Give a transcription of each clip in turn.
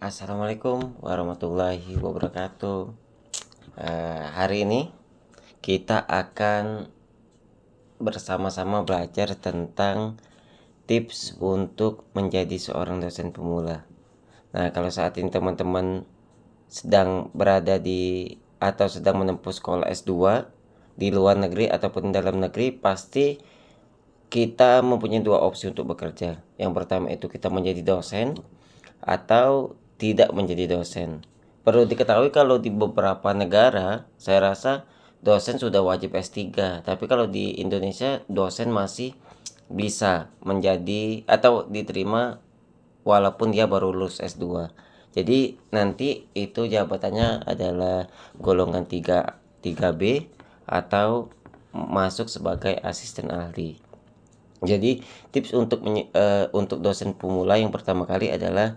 Assalamualaikum warahmatullahi wabarakatuh. Hari ini kita akan bersama-sama belajar tentang tips untuk menjadi seorang dosen pemula. Nah, kalau saat ini teman-teman sedang berada di atau sedang menempuh sekolah S2 di luar negeri ataupun dalam negeri, pasti kita mempunyai dua opsi untuk bekerja. Yang pertama itu kita menjadi dosen atau tidak menjadi dosen. Perlu diketahui kalau di beberapa negara, saya rasa dosen sudah wajib S3. Tapi kalau di Indonesia, dosen masih bisa menjadi atau diterima walaupun dia baru lulus S2. Jadi nanti itu jabatannya adalah golongan 3B atau masuk sebagai asisten ahli. Jadi tips untuk dosen pemula yang pertama kali adalah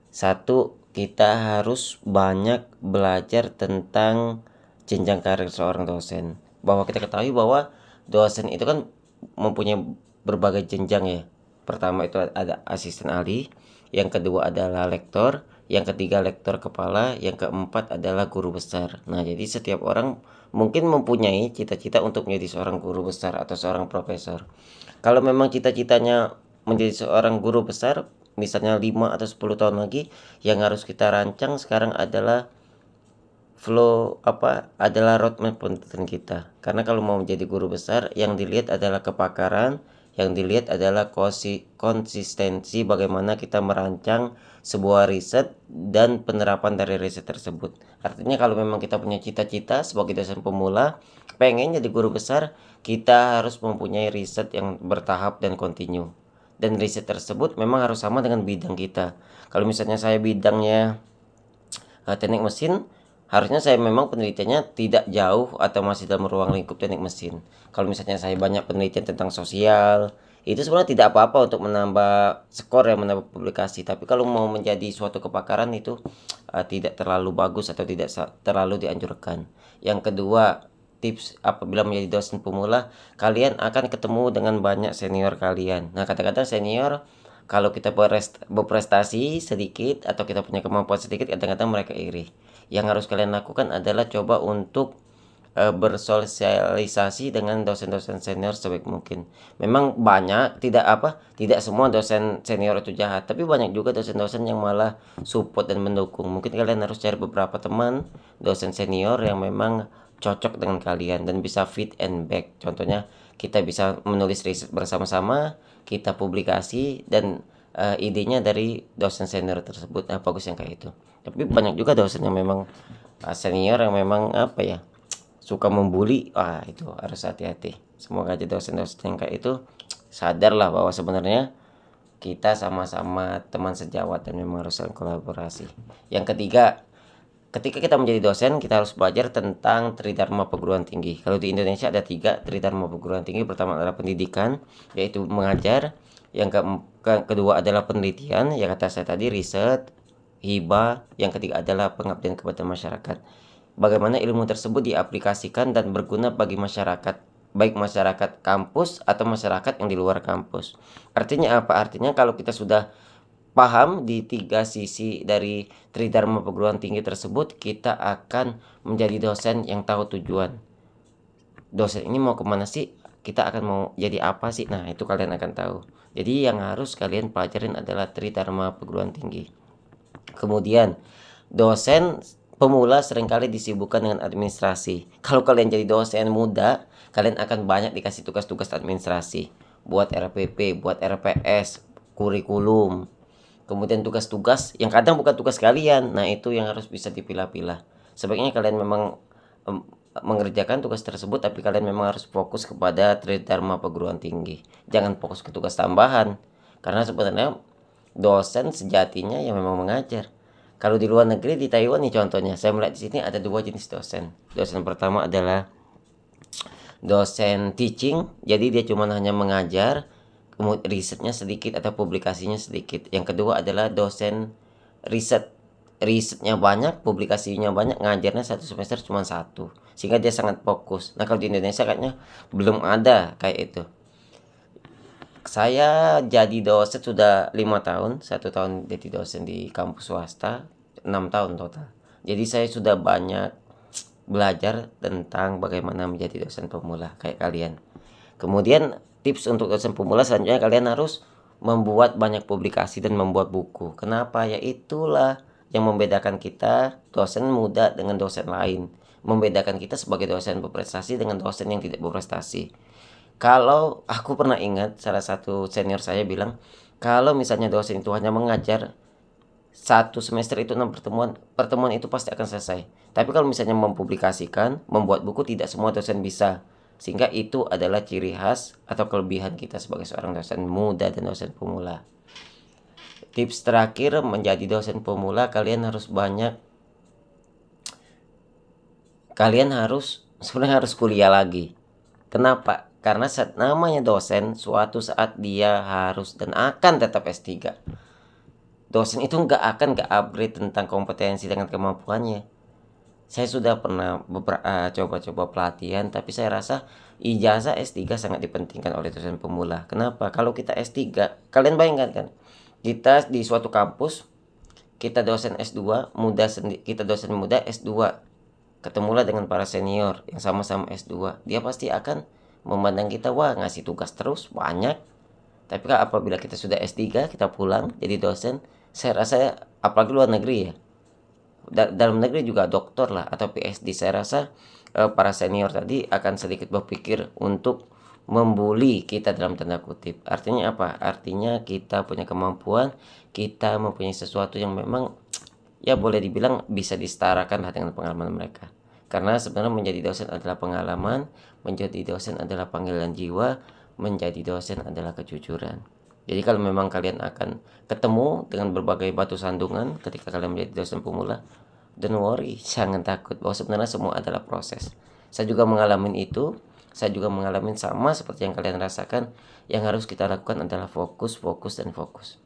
satu, kita harus banyak belajar tentang jenjang karir seorang dosen. Bahwa kita ketahui bahwa dosen itu kan mempunyai berbagai jenjang ya. Pertama itu ada asisten ahli, yang kedua adalah lektor, yang ketiga lektor kepala, yang keempat adalah guru besar. Nah, jadi setiap orang mungkin mempunyai cita-cita untuk menjadi seorang guru besar atau seorang profesor. Kalau memang cita-citanya menjadi seorang guru besar, misalnya 5 atau 10 tahun lagi, yang harus kita rancang sekarang adalah adalah roadmap pendidikan kita. Karena kalau mau menjadi guru besar, yang dilihat adalah kepakaran, yang dilihat adalah konsistensi bagaimana kita merancang sebuah riset dan penerapan dari riset tersebut. Artinya kalau memang kita punya cita-cita sebagai dosen pemula pengen jadi guru besar, kita harus mempunyai riset yang bertahap dan kontinu. Dan riset tersebut memang harus sama dengan bidang kita. Kalau misalnya saya bidangnya teknik mesin, harusnya saya memang penelitiannya tidak jauh atau masih dalam ruang lingkup teknik mesin. Kalau misalnya saya banyak penelitian tentang sosial, itu sebenarnya tidak apa-apa untuk menambah skor ya, menambah publikasi. Tapi kalau mau menjadi suatu kepakaran itu tidak terlalu bagus atau tidak terlalu dianjurkan. Yang kedua, tips apabila menjadi dosen pemula, kalian akan ketemu dengan banyak senior kalian. Nah, kadang-kadang senior kalau kita berprestasi sedikit atau kita punya kemampuan sedikit, kadang-kadang mereka iri. Yang harus kalian lakukan adalah coba untuk bersosialisasi dengan dosen-dosen senior sebaik mungkin. Memang banyak, tidak semua dosen senior itu jahat, tapi banyak juga dosen-dosen yang malah support dan mendukung. Mungkin kalian harus cari beberapa teman dosen senior yang memang cocok dengan kalian dan bisa fit and back. Contohnya kita bisa menulis riset bersama-sama, kita publikasi, dan idenya dari dosen senior tersebut. Nah, bagus yang kayak itu. Tapi banyak juga dosen yang memang senior yang memang suka membuli. Itu harus hati-hati. Semoga aja dosen-dosen yang kayak itu sadarlah bahwa sebenarnya kita sama-sama teman sejawat dan memang harus saling kolaborasi. Yang ketiga, ketika kita menjadi dosen, kita harus belajar tentang Tridharma perguruan tinggi. Kalau di Indonesia ada 3 Tridharma perguruan tinggi. Pertama adalah pendidikan, yaitu mengajar. Yang kedua adalah penelitian, yang kata saya tadi, riset, hibah. Yang ketiga adalah pengabdian kepada masyarakat. Bagaimana ilmu tersebut diaplikasikan dan berguna bagi masyarakat, baik masyarakat kampus atau masyarakat yang di luar kampus. Artinya apa? Artinya kalau kita sudah paham di 3 sisi dari Tridharma perguruan tinggi tersebut, kita akan menjadi dosen yang tahu tujuan. Dosen ini mau kemana sih? Kita akan mau jadi apa sih? Nah, itu kalian akan tahu. Jadi yang harus kalian pelajarin adalah Tridharma perguruan tinggi. Kemudian, dosen pemula seringkali disibukkan dengan administrasi. Kalau kalian jadi dosen muda, kalian akan banyak dikasih tugas-tugas administrasi. Buat RPP, buat RPS, kurikulum, kemudian tugas-tugas yang kadang bukan tugas kalian. Nah, itu yang harus bisa dipilah-pilah. Sebaiknya kalian memang mengerjakan tugas tersebut, tapi kalian memang harus fokus kepada Tridharma perguruan tinggi. Jangan fokus ke tugas tambahan, karena sebenarnya dosen sejatinya yang memang mengajar. Kalau di luar negeri, di Taiwan nih contohnya, saya melihat di sini ada 2 jenis dosen. Dosen pertama adalah dosen teaching, jadi dia cuma hanya mengajar, kemudian risetnya sedikit atau publikasinya sedikit. Yang kedua adalah dosen riset, risetnya banyak, publikasinya banyak, ngajarnya 1 semester cuma 1, sehingga dia sangat fokus. Nah, kalau di Indonesia kayaknya belum ada kayak itu. Saya jadi dosen sudah 5 tahun, 1 tahun jadi dosen di kampus swasta, 6 tahun total. Jadi saya sudah banyak belajar tentang bagaimana menjadi dosen pemula kayak kalian. Kemudian tips untuk dosen pemula selanjutnya kalian harus membuat banyak publikasi dan membuat buku. Kenapa? Ya itulah yang membedakan kita dosen muda dengan dosen lain. Membedakan kita sebagai dosen berprestasi dengan dosen yang tidak berprestasi. Kalau aku pernah ingat salah satu senior saya bilang, kalau misalnya dosen itu hanya mengajar satu semester itu 6 pertemuan, pertemuan itu pasti akan selesai. Tapi kalau misalnya mempublikasikan, membuat buku, tidak semua dosen bisa. Sehingga itu adalah ciri khas atau kelebihan kita sebagai seorang dosen muda dan dosen pemula. Tips terakhir menjadi dosen pemula, kalian harus sebenarnya harus kuliah lagi. Kenapa? Karena saat namanya dosen, suatu saat dia harus dan akan tetap S3. Dosen itu nggak upgrade tentang kompetensi dengan kemampuannya. Saya sudah pernah coba-coba pelatihan, tapi saya rasa ijazah S3 sangat dipentingkan oleh dosen pemula. Kenapa? Kalau kita S3, kalian bayangkan kan, kita di suatu kampus, kita dosen S2, kita dosen muda S2, ketemulah dengan para senior yang sama-sama S2. Dia pasti akan memandang kita, wah ngasih tugas terus, banyak. Tapi kan apabila kita sudah S3, kita pulang jadi dosen, saya rasa apalagi luar negeri ya, dalam negeri juga doktor lah atau PhD, saya rasa para senior tadi akan sedikit berpikir untuk membuli kita dalam tanda kutip. Artinya apa? Artinya kita punya kemampuan, kita mempunyai sesuatu yang memang ya boleh dibilang bisa disetarakan lah dengan pengalaman mereka. Karena sebenarnya menjadi dosen adalah pengalaman, menjadi dosen adalah panggilan jiwa, menjadi dosen adalah kejujuran. Jadi kalau memang kalian akan ketemu dengan berbagai batu sandungan ketika kalian menjadi dosen pemula, don't worry, jangan takut bahwa sebenarnya semua adalah proses. Saya juga mengalami itu, saya juga mengalami sama seperti yang kalian rasakan. Yang harus kita lakukan adalah fokus, fokus, dan fokus.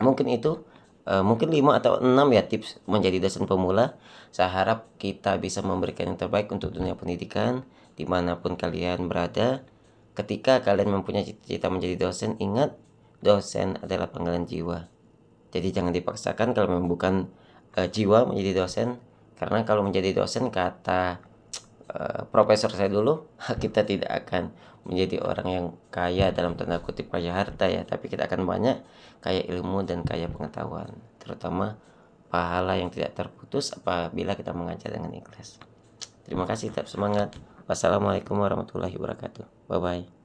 Mungkin itu, mungkin 5 atau 6 ya tips menjadi dosen pemula. Saya harap kita bisa memberikan yang terbaik untuk dunia pendidikan, dimanapun kalian berada. Ketika kalian mempunyai cita-cita menjadi dosen, ingat, dosen adalah panggilan jiwa. Jadi jangan dipaksakan kalau memang bukan jiwa menjadi dosen. Karena kalau menjadi dosen, kata profesor saya dulu, kita tidak akan menjadi orang yang kaya dalam tanda kutip kaya harta ya, tapi kita akan banyak kaya ilmu dan kaya pengetahuan, terutama pahala yang tidak terputus apabila kita mengajar dengan ikhlas. Terima kasih, tetap semangat. Wassalamualaikum warahmatullahi wabarakatuh. Bye bye.